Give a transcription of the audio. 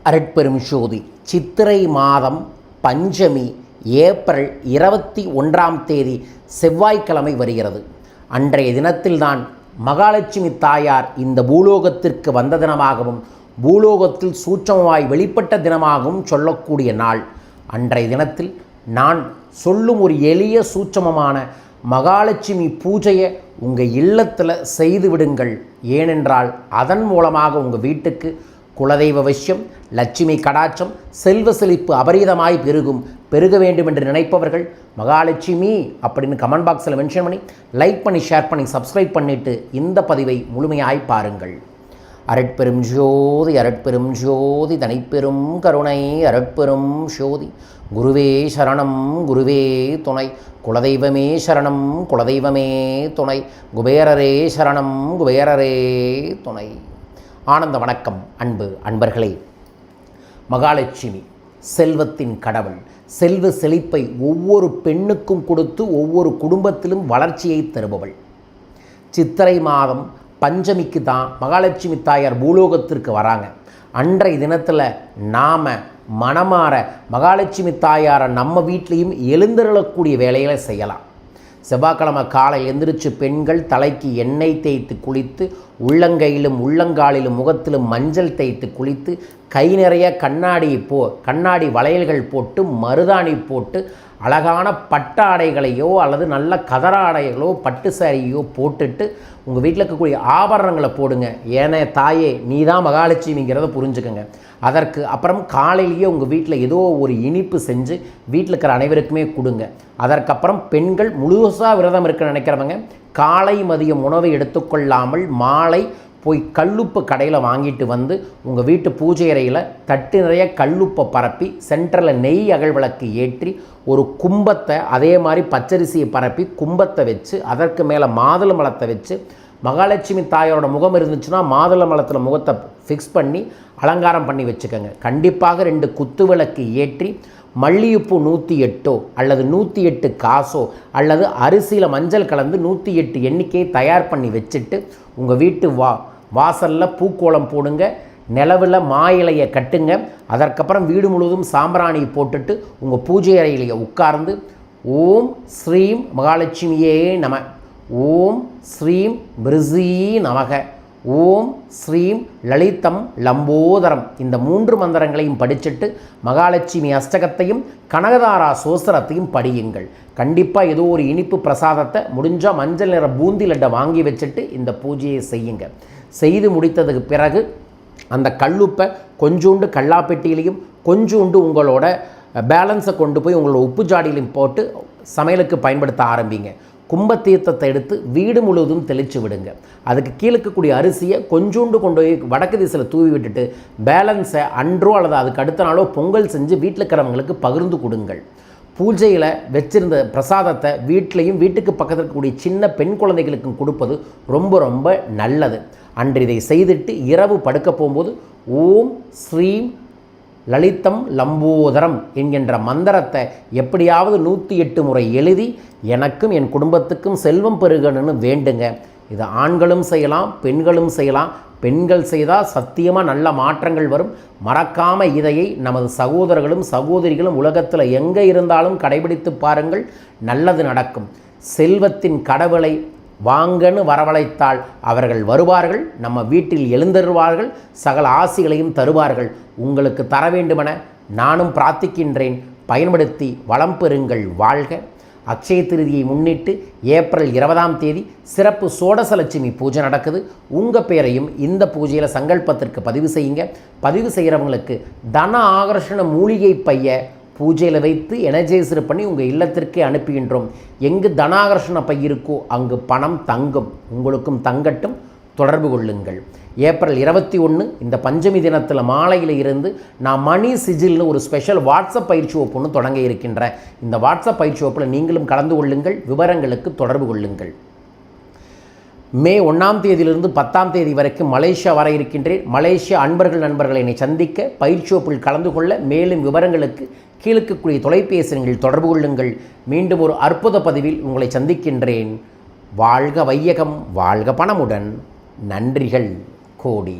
அருட்பெரும் ஜோதி சித்திரை மாதம் பஞ்சமி ஏப்ரல் 21 செவ்வாய்க்கிழமை வருகிறது. அன்றைய தினத்தில்தான் மகாலட்சுமி தாயார் இந்த பூலோகத்திற்கு வந்த தினமாகவும் பூலோகத்தில் சூட்சமமாய் வெளிப்பட்ட தினமாகவும் சொல்லக்கூடிய நாள். அன்றைய தினத்தில் நான் சொல்லும் ஒரு எளிய சூட்சமமான மகாலட்சுமி பூஜையை உங்கள் இல்லத்தில் செய்து விடுங்கள். ஏனென்றால் அதன் மூலமாக உங்கள் வீட்டுக்கு குலதெய்வ வசியம், லட்சுமி கடாட்சம், செல்வ செழிப்பு அபரீதமாய் பெருக வேண்டும் என்று நினைப்பவர்கள் மகாலட்சுமி அப்படின்னு கமெண்ட் பாக்ஸில் மென்ஷன் பண்ணி லைக் பண்ணி ஷேர் பண்ணி சப்ஸ்கிரைப் பண்ணிவிட்டு இந்த பதிவை முழுமையாய் பாருங்கள். அருட்பெரும் ஜோதி அருட்பெரும் ஜோதி தனிப்பெரும் கருணை அருட்பெரும் ஜோதி குருவே சரணம் குருவே துணை குலதெய்வமே சரணம் குலதெய்வமே துணை குபேரரே சரணம் குபேரரே துணை. ஆனந்த வணக்கம் அன்பர்களே. மகாலட்சுமி செல்வத்தின் கடவுள். செல்வ செழிப்பை ஒவ்வொரு பெண்ணுக்கும் கொடுத்து ஒவ்வொரு குடும்பத்திலும் வளர்ச்சியை தருபவள். சித்திரை மாதம் பஞ்சமிக்கு தான் மகாலட்சுமி தாயார் பூலோகத்திற்கு வராங்க. அன்றைய தினத்தில் நாம் மனமாற மகாலட்சுமி தாயாரை நம்ம வீட்லேயும் எழுந்தருளக்கூடிய வேலைகளை செய்யலாம். செவ்வாய்க்கிழமை காலை எந்திரிச்சு பெண்கள் தலைக்கு எண்ணெய் தேய்த்து குளித்து உள்ளங்கையிலும் உள்ளங்காலிலும் முகத்திலும் மஞ்சள் தேய்த்து குளித்து கை நிறைய கண்ணாடி வளையல்கள் போட்டு மருதாணி போட்டு அழகான பட்டாடைகளையோ அல்லது நல்ல கதர ஆடைகளோ பட்டு சாரியோ போட்டுட்டு உங்கள் வீட்டில் இருக்கக்கூடிய ஆபரணங்களை போடுங்க. ஏன்னா தாயே நீ தான் மகாலட்சுமிங்கிறத புரிஞ்சுக்கோங்க. அதற்கு அப்புறம் காலையிலேயே உங்கள் வீட்டில் ஏதோ ஒரு இனிப்பு செஞ்சு வீட்டில் இருக்கிற அனைவருக்குமே கொடுங்க. அதற்கப்புறம் பெண்கள் முழுசாக விரதம் இருக்க நினைக்கிறவங்க காலை மதியம் உணவை எடுத்துக்கொள்ளாமல் மாலை போய் கல்லுப்பு கடையில் வாங்கிட்டு வந்து உங்கள் வீட்டு பூஜை அறையில் தட்டு நிறைய கல்லுப்பை பரப்பி சென்டரில் நெய் அகல் விளக்கு ஏற்றி ஒரு கும்பத்தை அதே மாதிரி பச்சரிசியை பரப்பி கும்பத்தை வச்சு அதற்கு மேலே மாதுளம்பழத்தை வச்சு மகாலட்சுமி தாயாரோட முகம் இருந்துச்சுன்னா மாதுளம்பழத்தில் முகத்தை ஃபிக்ஸ் பண்ணி அலங்காரம் பண்ணி வச்சுக்கோங்க. கண்டிப்பாக 2 குத்து விளக்கு ஏற்றி மல்லிகைப்பூ 108 அல்லது 108 காசோ அல்லது அரிசியில் மஞ்சள் கலந்து 108 எண்ணிக்கையை தயார் பண்ணி வச்சுட்டு உங்கள் வீட்டு வாசலில் பூக்கோளம் போடுங்க. நிலவில் மா இலையை கட்டுங்க. அதற்கப்புறம் வீடு முழுவதும் சாம்பிராணி போட்டுட்டு உங்கள் பூஜை அறையிலேயே உட்கார்ந்து ஓம் ஸ்ரீம் மகாலட்சுமியே நம, ஓம் ஸ்ரீம் பிரிசி நமக, ஓம் ஸ்ரீம் லலிதம் லம்போதரம் இந்த 3 மந்திரங்களையும் படிச்சுட்டு மகாலட்சுமி அஷ்டகத்தையும் கனகதாரா சோஸ்திரத்தையும் படியுங்கள். கண்டிப்பாக ஏதோ ஒரு இனிப்பு பிரசாதத்தை முடிஞ்சால் மஞ்சள் நிற பூந்தி லட்டை வாங்கி வச்சுட்டு இந்த பூஜையை செய்யுங்க. செய்து முடித்ததுக்கு பிறகு அந்த கல்லுப்பை கொஞ்சோண்டு கல்லாப்பெட்டியிலையும் கொஞ்சோண்டு உங்களோட பேலன்ஸை கொண்டு போய் உங்களோட உப்பு ஜாடியிலையும் போட்டு சமையலுக்கு பயன்படுத்த ஆரம்பிங்க. கும்பத்தீர்த்தத்தை எடுத்து வீடு முழுவதும் தெளித்து விடுங்க. அதுக்கு கீழே இருக்கக்கூடிய அரிசியை கொஞ்சோண்டு கொண்டு போய் வடக்கு திசையில் தூவி விட்டுட்டு பேலன்ஸை அன்றோ அல்லது அதுக்கு அடுத்த நாளோ பொங்கல் செஞ்சு வீட்டில் இருக்கிறவங்களுக்கு பகிர்ந்து கொடுங்கள். பூஜையில் வச்சிருந்த பிரசாதத்தை வீட்லேயும் வீட்டுக்கு பக்கத்தில் இருக்கக்கூடிய சின்ன பெண் குழந்தைகளுக்கும் கொடுப்பது ரொம்ப ரொம்ப நல்லது. அன்று இதை செய்துட்டு இரவு படுக்க போகும்போது ஓம் ஸ்ரீம் லலிதம் லம்போதரம் என்கின்ற மந்திரத்தை எப்படியாவது 108 முறை எழுதி எனக்கும் என் குடும்பத்துக்கும் செல்வம் பெருகணும்னு வேண்டுங்க. இது ஆண்களும் செய்யலாம், பெண்களும் செய்யலாம். பெண்கள் செய்தால் சத்தியமாக நல்ல மாற்றங்கள் வரும். மறக்காமல் இதையை நமது சகோதரர்களும் சகோதரிகளும் உலகத்தில் எங்கே இருந்தாலும் கடைபிடித்து பாருங்கள், நல்லது நடக்கும். செல்வத்தின் கடவுளை வாங்கன்னு வரவழைத்தால் அவர்கள் வருவார்கள், நம்ம வீட்டில் எழுந்தருவார்கள், சகல ஆசிகளையும் தருவார்கள். உங்களுக்கு தர வேண்டுமென நானும் பிரார்த்திக்கின்றேன். பயன்படுத்தி வளம் பெறுங்கள், வாழ்க. அக்ஷய திருதியை முன்னிட்டு ஏப்ரல் 20 சிறப்பு சோடசலட்சுமி பூஜை நடக்குது. உங்கள் பேரையும் இந்த பூஜையில் சங்கல்பத்திற்கு பதிவு செய்யுங்க. பதிவு செய்கிறவங்களுக்கு தன ஆகர்ஷண மூலிகை பைய பூஜையில் வைத்து எனர்ஜைசர் பண்ணி உங்கள் இல்லத்திற்கே அனுப்புகின்றோம். எங்கு தனாகர்ஷண பை இருக்கோ அங்கு பணம் தங்கும். உங்களுக்கும் தங்கட்டும். தொடர்பு கொள்ளுங்கள். ஏப்ரல் 21 இந்த பஞ்சமி தினத்தில் மாலையில் இருந்து நான் மணி சிஜில்னு ஒரு ஸ்பெஷல் வாட்ஸ்அப் பயிற்சி வகுப்பு தொடங்க இருக்கின்றேன். இந்த வாட்ஸ்அப் பயிற்சி வகுப்பில் நீங்களும் கலந்து கொள்ளுங்கள். விவரங்களுக்கு தொடர்பு கொள்ளுங்கள். மே 1 10 வரைக்கும் மலேசியா வர இருக்கின்றேன். மலேசியா நண்பர்களை என்னை சந்திக்க பயிற்சி வகுப்பில் கலந்து கொள்ள மேலும் விவரங்களுக்கு கீழ்க்கக்கூடிய தொலைபேசிகளில் தொடர்பு கொள்ளுங்கள். மீண்டும் ஒரு அற்புத பதிவில் உங்களை சந்திக்கின்றேன். வாழ்க வையகம், வாழ்க பணமுடன். நன்றிகள் கோடி.